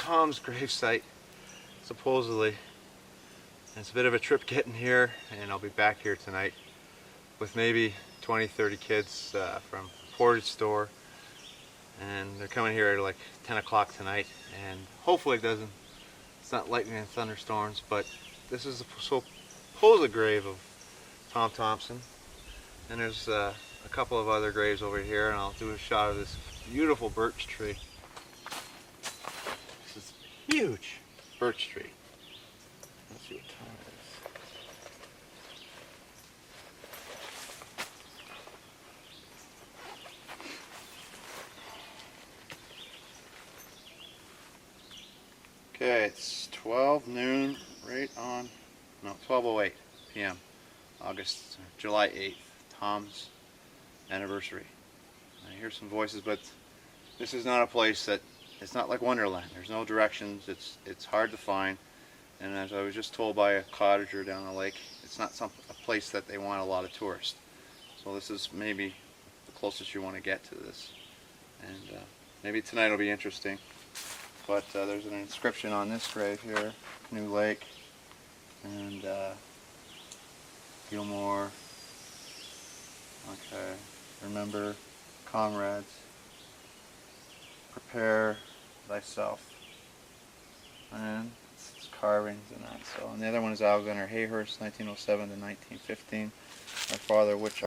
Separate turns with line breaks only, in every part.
Tom's gravesite, supposedly. And it's a bit of a trip getting here, and I'll be back here tonight with maybe 20-30 kids from the Portage store, and they're coming here at like 10 o'clock tonight, and hopefully it's not lightning and thunderstorms, but this is the supposed grave of Tom Thomson, and there's a couple of other graves over here, and I'll do a shot of this beautiful birch tree. This is a huge birch tree. Let's see what time it is. Okay, it's 12 noon, right on, no, 12:08 p.m. July 8th, Tom's anniversary. I hear some voices, but this is not a place it's not like Wonderland. There's no directions, it's hard to find, and as I was just told by a cottager down the lake, it's not a place that they want a lot of tourists. So this is maybe the closest you want to get to this, and maybe tonight will be interesting. But there's an inscription on this grave here, Canoe Lake, and Gilmore. Okay, remember, comrades, prepare thyself. And it's carvings and that. So, and the other one is Alexander Hayhurst, 1907 to 1915. My father, which.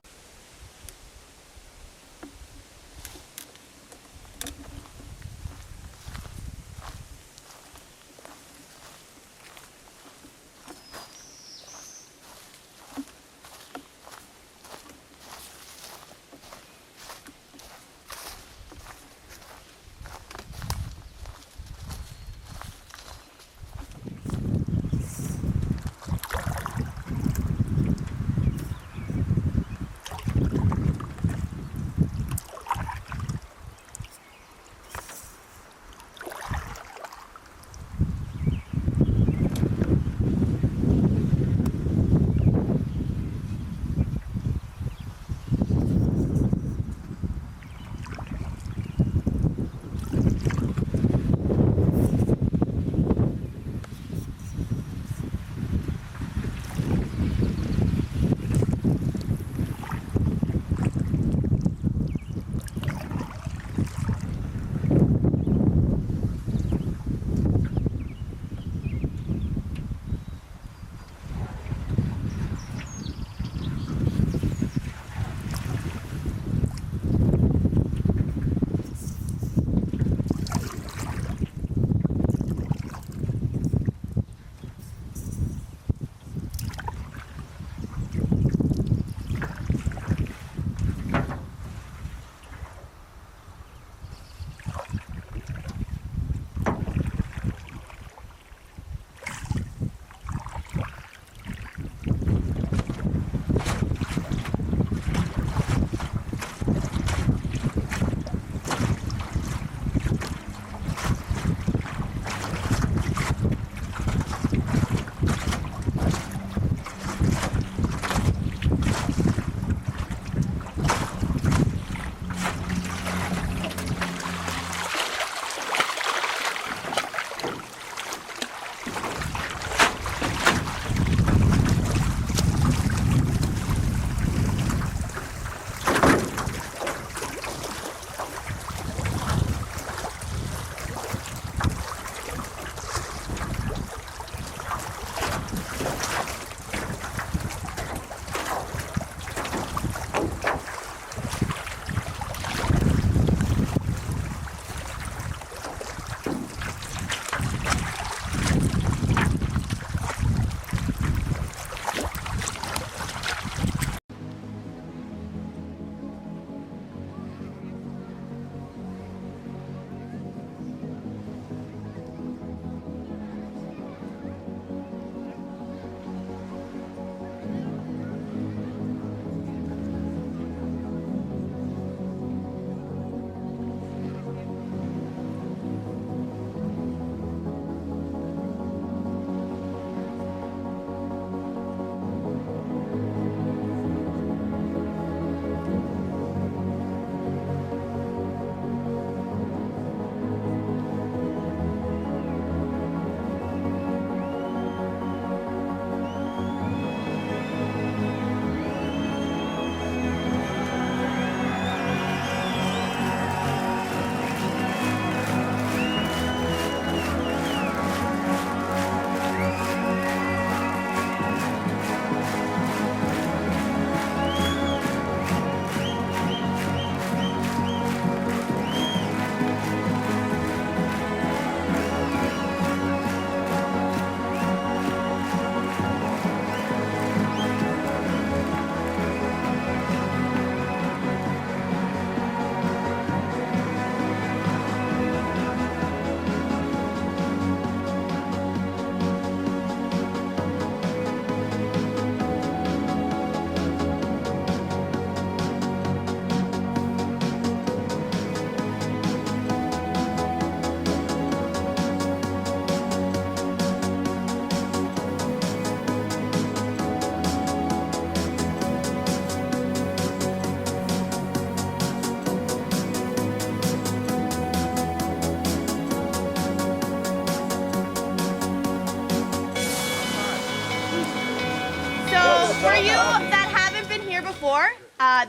For you that haven't been here before,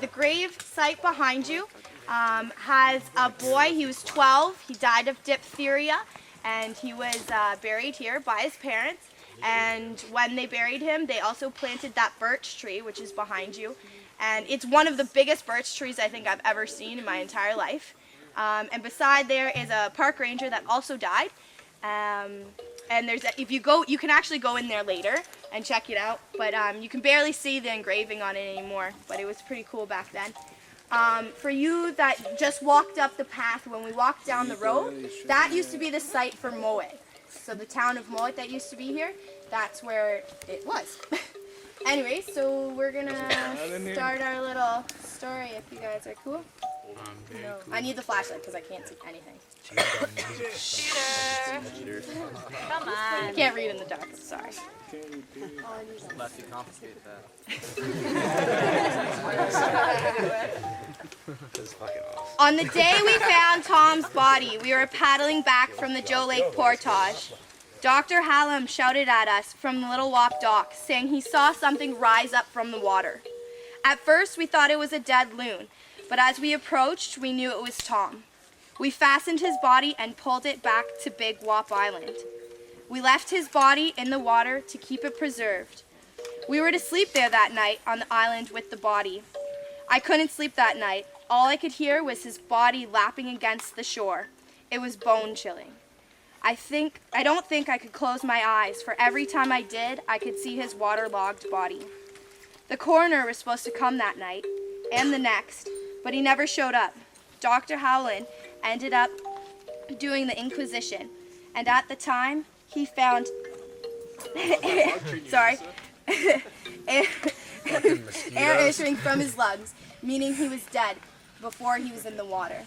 the grave site behind you has a boy. He was 12. He died of diphtheria, and he was buried here by his parents. And when they buried him, they also planted that birch tree, which is behind you. And it's one of the biggest birch trees I think I've ever seen in my entire life. And beside there is a park ranger that also died. And if you go, you can actually go in there later and check it out. But you can barely see the engraving on it anymore. But it was pretty cool back then. For you that just walked up the path, when we walked down the road, that used to be the site for Moet. So the town of Moet that used to be here, that's where it was. Anyway, so we're gonna start our little story if you guys are cool. No. I need the flashlight because I can't see anything. Cheater! Come on. I can't read in the dark, I'm sorry.
Unless you confiscate that.
On the day we found Tom's body, we were paddling back from the Joe Lake portage. Dr. Hallam shouted at us from the Little Walk dock, saying he saw something rise up from the water. At first, we thought it was a dead loon, but as we approached, we knew it was Tom. We fastened his body and pulled it back to Big Wop Island. We left his body in the water to keep it preserved. We were to sleep there that night on the island with the body. I couldn't sleep that night. All I could hear was his body lapping against the shore. It was bone-chilling. I don't think I could close my eyes, for every time I did, I could see his waterlogged body. The coroner was supposed to come that night, and the next, but he never showed up. Dr. Howland ended up doing the inquisition, and at the time, he found air issuing from his lungs, meaning he was dead before he was in the water.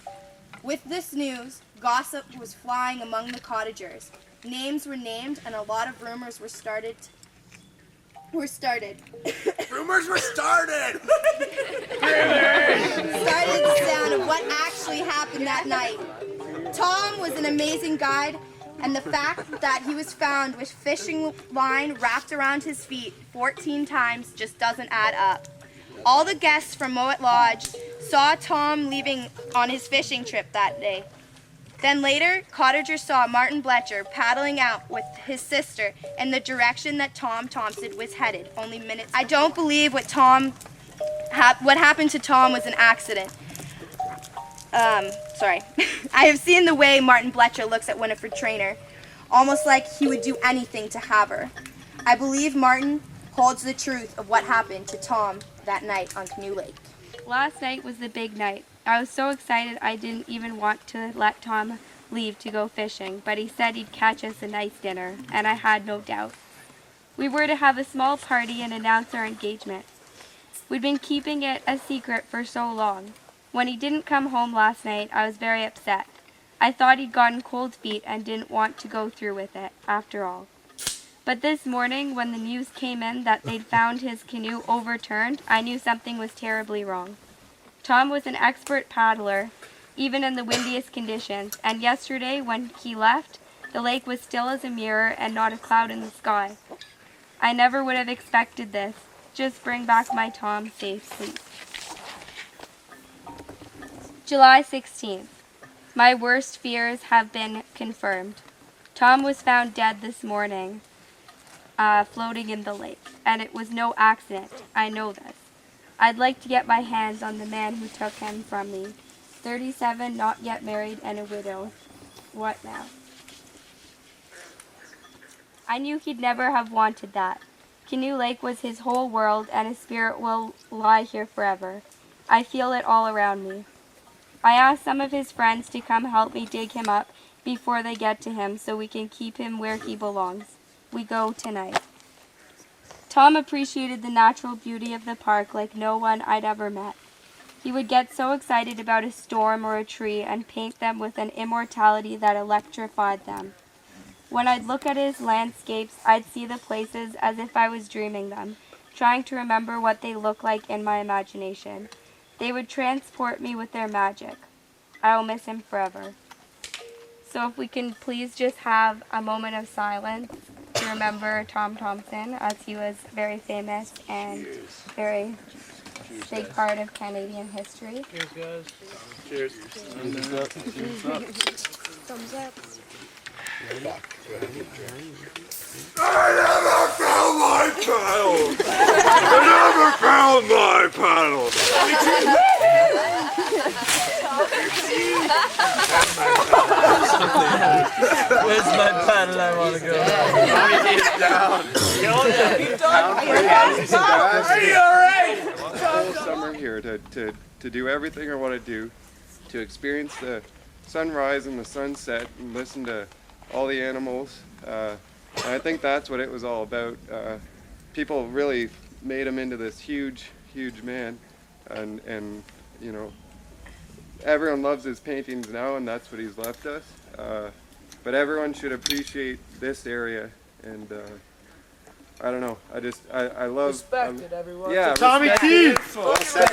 With this news, gossip was flying among the cottagers. Names were named, and a lot of rumors were started. Rumors were started! Started the sound of what actually happened that night. Tom was an amazing guide, and the fact that he was found with fishing line wrapped around his feet 14 times just doesn't add up. All the guests from Moet Lodge saw Tom leaving on his fishing trip that day. Then later, cottagers saw Martin Bletcher paddling out with his sister in the direction that Tom Thomson was headed only minutes. I don't believe what happened to Tom was an accident. I have seen the way Martin Bletcher looks at Winifred Traynor, almost like he would do anything to have her. I believe Martin holds the truth of what happened to Tom that night on Canoe Lake.
Last night was the big night. I was so excited I didn't even want to let Tom leave to go fishing, but he said he'd catch us a nice dinner, and I had no doubt. We were to have a small party and announce our engagement. We'd been keeping it a secret for so long. When he didn't come home last night, I was very upset. I thought he'd gotten cold feet and didn't want to go through with it, after all. But this morning, when the news came in that they'd found his canoe overturned, I knew something was terribly wrong. Tom was an expert paddler, even in the windiest conditions, and yesterday, when he left, the lake was still as a mirror and not a cloud in the sky. I never would have expected this. Just bring back my Tom safely. July 16th. My worst fears have been confirmed. Tom was found dead this morning, floating in the lake, and it was no accident. I know this. I'd like to get my hands on the man who took him from me. 37, not yet married, and a widow. What now? I knew he'd never have wanted that. Canoe Lake was his whole world, and his spirit will lie here forever. I feel it all around me. I asked some of his friends to come help me dig him up before they get to him so we can keep him where he belongs. We go tonight. Tom appreciated the natural beauty of the park like no one I'd ever met. He would get so excited about a storm or a tree and paint them with an immortality that electrified them. When I'd look at his landscapes, I'd see the places as if I was dreaming them, trying to remember what they look like in my imagination. They would transport me with their magic. I will miss him forever. So if we can please just have a moment of silence to remember Tom Thomson, as he was very famous and very big part of Canadian history.
Cheers, guys.
Cheers.
Thumbs up.
I never found my paddle! I never found my paddle!
Where's my paddle? I want to go.
Whole summer here to do everything I want to do, to experience the sunrise and the sunset and listen to all the animals. And I think that's what it was all about. People really made him into this huge man, and you know, everyone loves his paintings now, and that's what he's left us. But everyone should appreciate this area, and I don't know. I love.
Respect it, everyone.
Yeah,
Tommy
respect
T.
it.
Well said.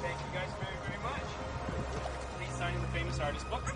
Thank you guys very, very much. Please sign the famous artist book.